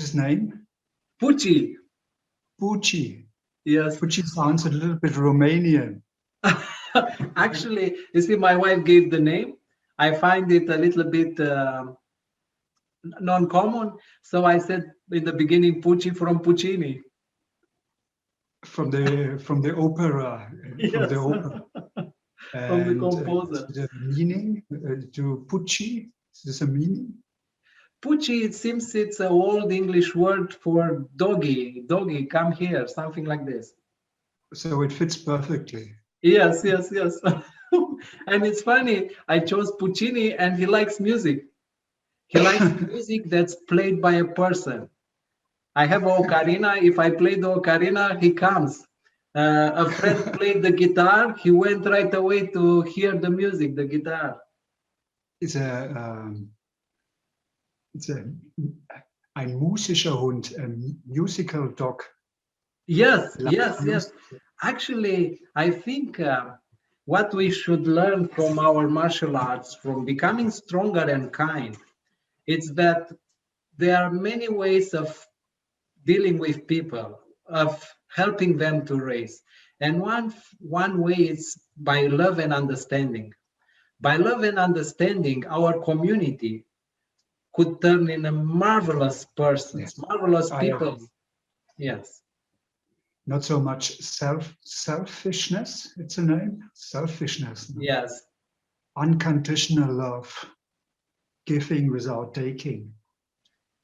his name? Pucci. Pucci. Yes. Pucci sounds a little bit Romanian. Actually, you see, my wife gave the name. I find it a little bit non-common. So I said in the beginning, Pucci from Puccini. From the opera. Yes. From the opera. From the composer. The meaning to Pucci, is this a meaning? Pucci, it seems it's an old English word for doggy. Doggy, come here, something like this. So it fits perfectly. Yes. And it's funny, I chose Puccini and he likes music. He likes music that's played by a person. I have an ocarina. If I play the ocarina, he comes. A friend played the guitar. He went right away to hear the music, the guitar. It's ein musischer Hund, a musical dog. Yes. Actually, I think what we should learn from our martial arts, from becoming stronger and kind, it's that there are many ways of dealing with people, of helping them to raise. And one way is by love and understanding. By love and understanding, our community could turn in a marvelous persons, marvelous people. Yes. Not so much selfishness, it's a name, selfishness. No? Yes. Unconditional love, giving without taking.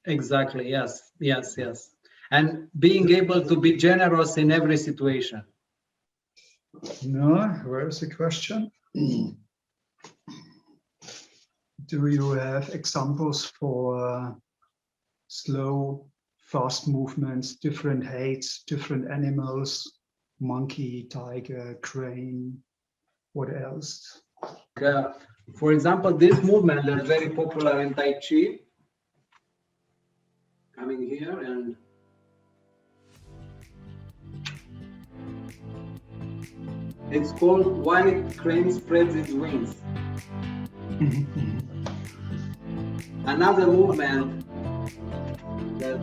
Exactly, yes. And being able to be generous in every situation. No, where is the question? Do you have examples for slow, fast movements, different heights, different animals, monkey, tiger, crane, what else? For example, this movement is very popular in Tai Chi. Coming here and it's called White Crane Spreads Its Wings. Another movement that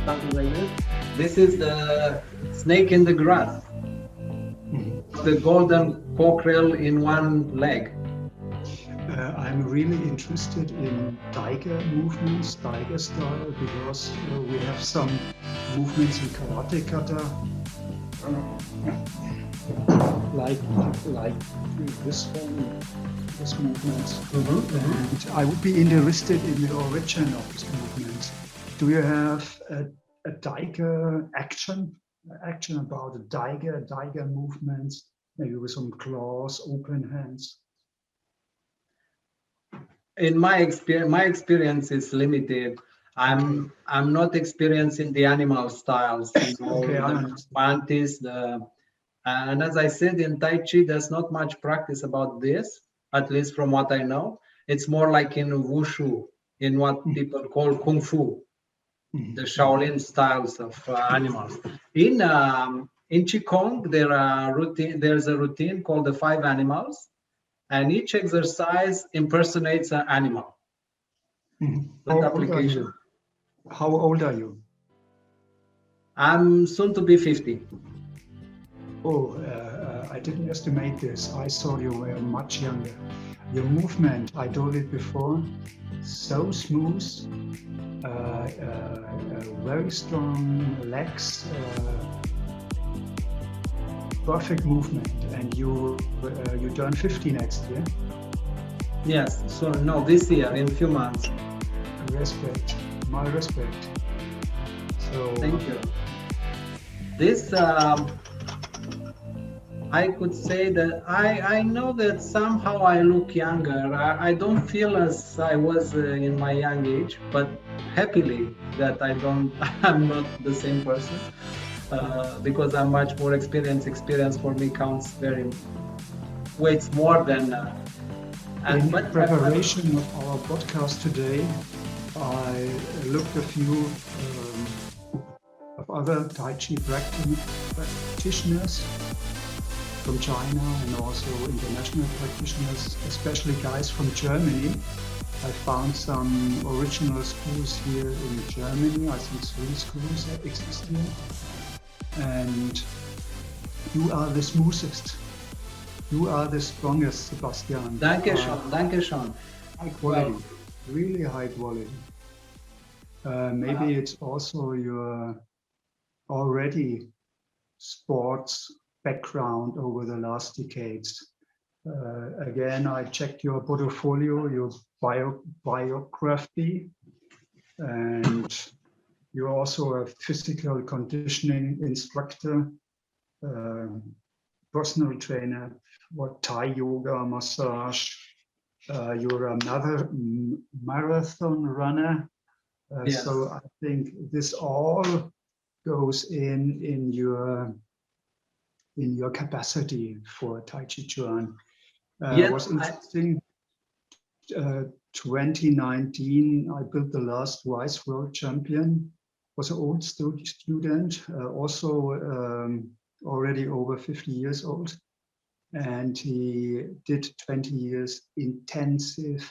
something like this. This is the snake in the grass. The golden cockerel in one leg. I'm really interested in tiger movements, tiger style, because we have some movements in karate kata, like this one, this movement. And I would be interested in the origin of this movement. Do you have a tiger action about a tiger movements, maybe with some claws, open hands? In my experience is limited. I'm not experiencing the animal styles, the mantis, and as I said, in Tai Chi, there's not much practice about this, at least from what I know. It's more like in Wushu, in what people call Kung Fu, the Shaolin styles of animals. In Qigong, there's a routine called the 5 animals. And each exercise impersonates an animal. How old are you? I'm soon to be 50. Oh, I didn't estimate this. I thought you were much younger. Your movement, I told it before, so smooth, very strong legs, perfect movement, and you turn 50 next year. Yes, so no, this year in a few months. Respect, my respect. So thank you. This I could say that I know that somehow I look younger. I don't feel as I was in my young age, but happily that I'm not the same person. Because I'm much more experienced. Experience for me counts weights more than. In preparation of our podcast today, I looked a few of other Tai Chi practitioners from China and also international practitioners, especially guys from Germany. I found some original schools here in Germany. I think 3 schools exist here. And you are the smoothest. You are the strongest, Sebastian. Dankeschön, Dankeschön. High quality, really high quality. Maybe it's also your already sports background over the last decades. Again, I checked your portfolio, your biography, and you're also a physical conditioning instructor, personal trainer, Thai yoga, massage. You're another marathon runner. Yes. So I think this all goes in your capacity for Tai Chi Chuan. It was interesting. 2019, I built the last Vice World Champion. Was an old student, also already over 50 years old, and he did 20 years intensive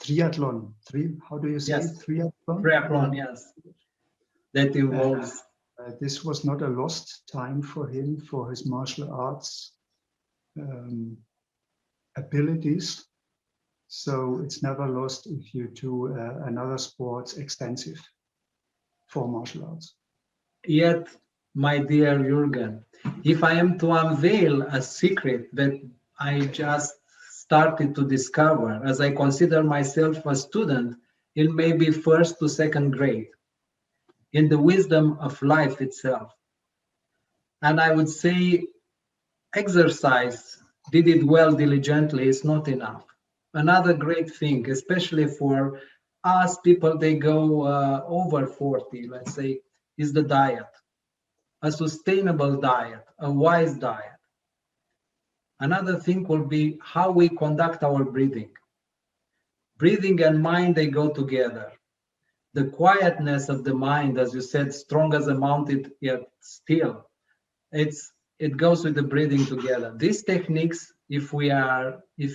triathlon. How do you say triathlon? Triathlon, yes. That involves. This was not a lost time for him for his martial arts abilities. So it's never lost if you do another sports extensive for martial arts. Yet, my dear Juergen, if I am to unveil a secret that I just started to discover as I consider myself a student in maybe 1st to 2nd grade, in the wisdom of life itself. And I would say exercise, did it well diligently, is not enough. Another great thing, especially for us people, they go over 40, let's say, is the diet. A sustainable diet, a wise diet. Another thing will be how we conduct our breathing. Breathing and mind, they go together. The quietness of the mind, as you said, strong as a mountain, yet still. It goes with the breathing together. These techniques, if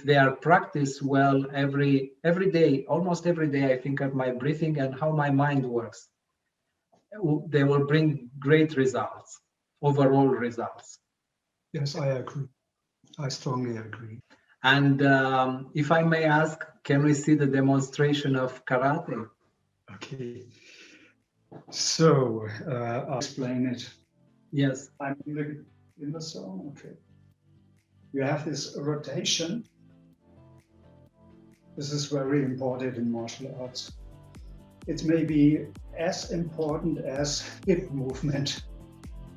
they are practiced well every day, almost every day, I think of my breathing and how my mind works. They will bring great results, overall results. Yes, I agree. I strongly agree. And if I may ask, can we see the demonstration of karate? Okay. So I'll explain it. Yes. I'm in the zone. Okay. You have this rotation. This is very important in martial arts. It may be as important as hip movement.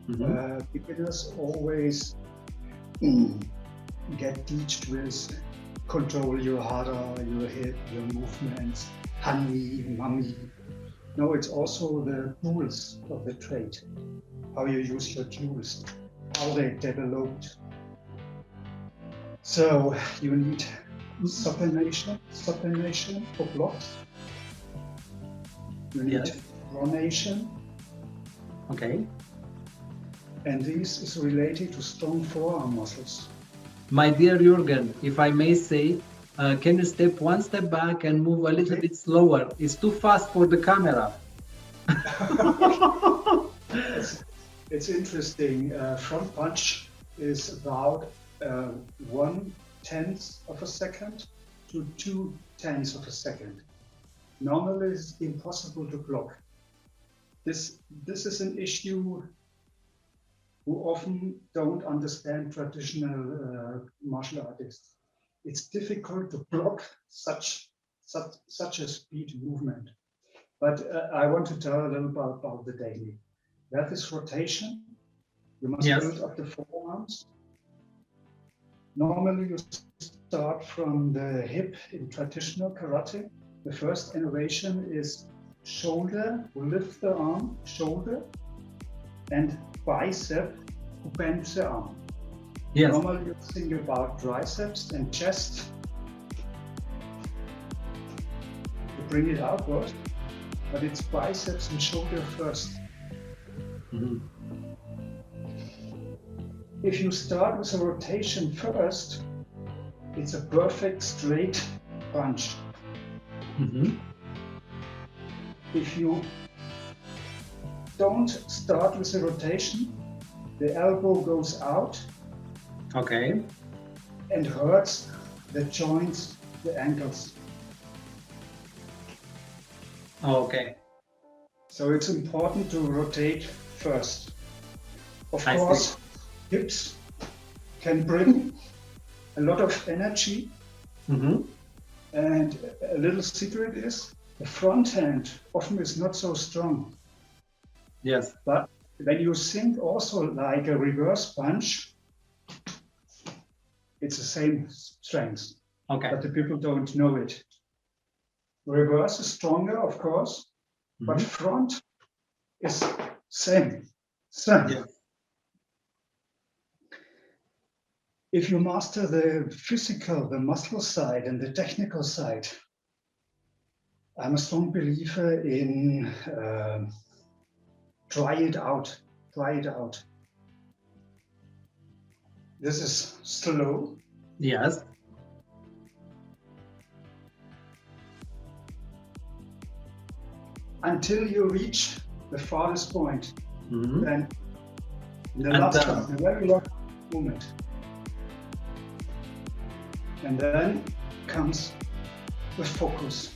Mm-hmm. Beginners always get teached with control your hara, your hip, your movements, hani, mami. No, it's also the tools of the trade, how you use your tools, how they developed. So you need supination for blocks. You need pronation. Okay. And this is related to strong forearm muscles. My dear Juergen, if I may say, can you step one step back and move a little bit slower? It's too fast for the camera. It's interesting. Front punch is about 1/10 of a second to 2/10 of a second. Normally, it's impossible to block. This is an issue who often don't understand traditional martial artists. It's difficult to block such a speed movement. But I want to tell a little about the technique. That is rotation. You must build up the forearms. Normally, you start from the hip in traditional karate. The first innovation is shoulder, lift the arm, shoulder, and bicep, bend the arm. Yes. Normally you think about triceps and chest. bring it outward, but it's biceps and shoulder first. If you start with a rotation first, it's a perfect straight punch. If you don't start with a rotation, the elbow goes out. Okay. And hurts the joints, the ankles. Okay. So it's important to rotate first. Of I course, see. hips can bring a lot of energy. And a little secret is the front hand often is not so strong. Yes. But when you think also like a reverse punch, it's the same strength. Okay. But the people don't know it. Reverse is stronger, of course, but front is same. Yes. If you master the physical, the muscle side and the technical side, I'm a strong believer in try it out. Try it out. This is slow. Yes. Until you reach the farthest point. Then the And last one, the very last moment. And then comes the focus.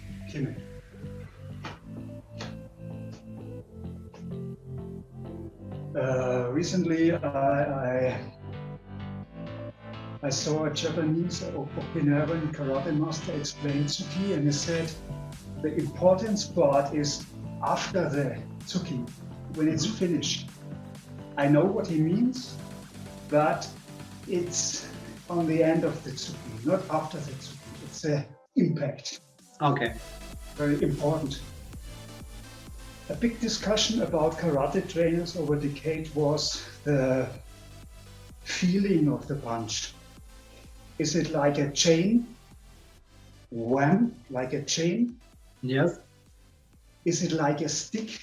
Recently, I saw a Japanese Okinawan karate master explain Tsuki, and he said the important part is after the Tsuki, when it's finished. I know what he means, but it's on the end of the Tsuki, not after the Tsuki. It's the impact. Okay. Very important. A big discussion about karate trainers over decades was the feeling of the punch. Is it like a chain? Wham, like a chain? Yes. Is it like a stick?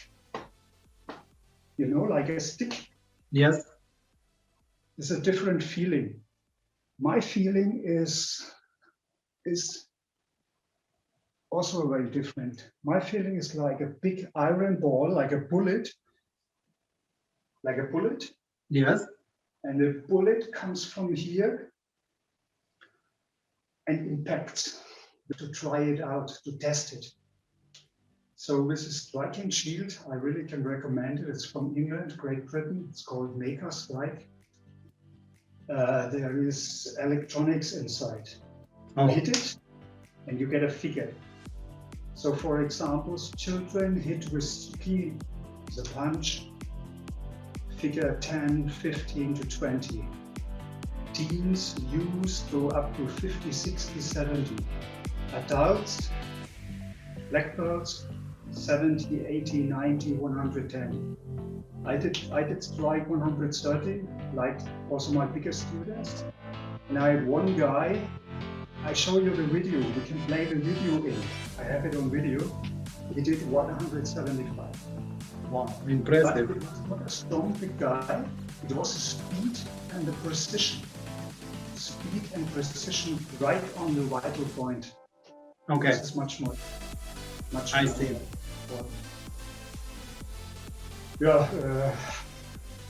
You know, like a stick? Yes. It's a different feeling. My feeling is also very different. My feeling is like a big iron ball, like a bullet. Like a bullet. Yes. And the bullet comes from here and impacts to try it out, to test it. So this is striking shield. I really can recommend it. It's from England, Great Britain. It's called Maker Strike. There is electronics inside. You hit it and you get a figure. So for example, children hit with Tsuki, the punch, figure 10, 15 to 20. Teens use go up to 50, 60, 70. Adults, black belts, 70, 80, 90, 110. I did strike 130, like also my biggest students. And I had one guy, I show you the video, we can play the video in. I have it on video. He did 175. Wow, impressive. But it was not a strong big guy, it was the speed and the precision. Speed and precision right on the vital point. Okay. This is much more. I see. Important. Yeah,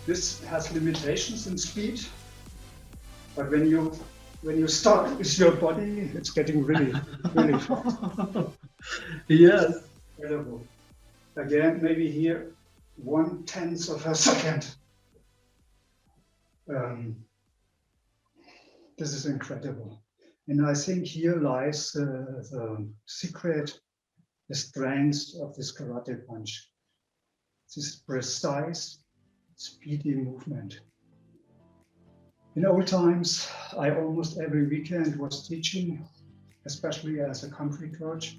this has limitations in speed, but when you start with your body, it's getting really, really fast. Yes. Incredible. Again, maybe here 1/10 of a second. This is incredible. And I think here lies the secret, the strength of this karate punch. This precise, speedy movement. In old times, I almost every weekend was teaching, especially as a country coach.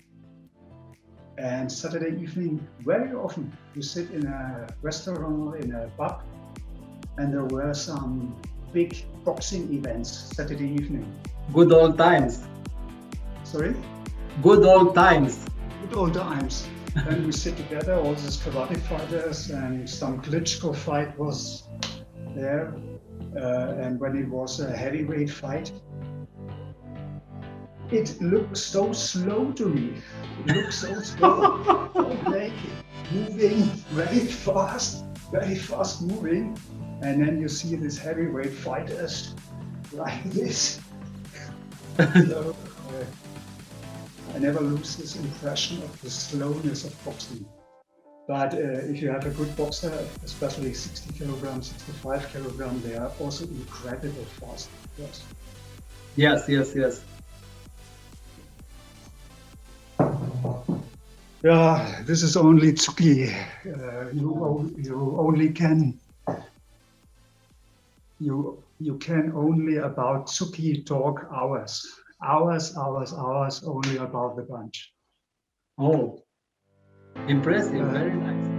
And Saturday evening, very often, you sit in a restaurant, in a pub, and there were some big boxing events Saturday evening. Good old times. Sorry? Good old times. good old times. Then we sit together, all these karate fighters, and some Klitschko fight was there. And when it was a heavyweight fight, it looked so slow to me. It looked so slow, so naked, moving very fast moving. And then you see these heavyweight fighters like this. So, I never lose this impression of the slowness of boxing. But if you have a good boxer, especially 60 kilograms, 65 kilograms, they are also incredibly fast. Yes. Yeah, this is only Tsuki. You only can. You can only about Tsuki talk hours, only about the bunch. Oh, impressive! Very nice.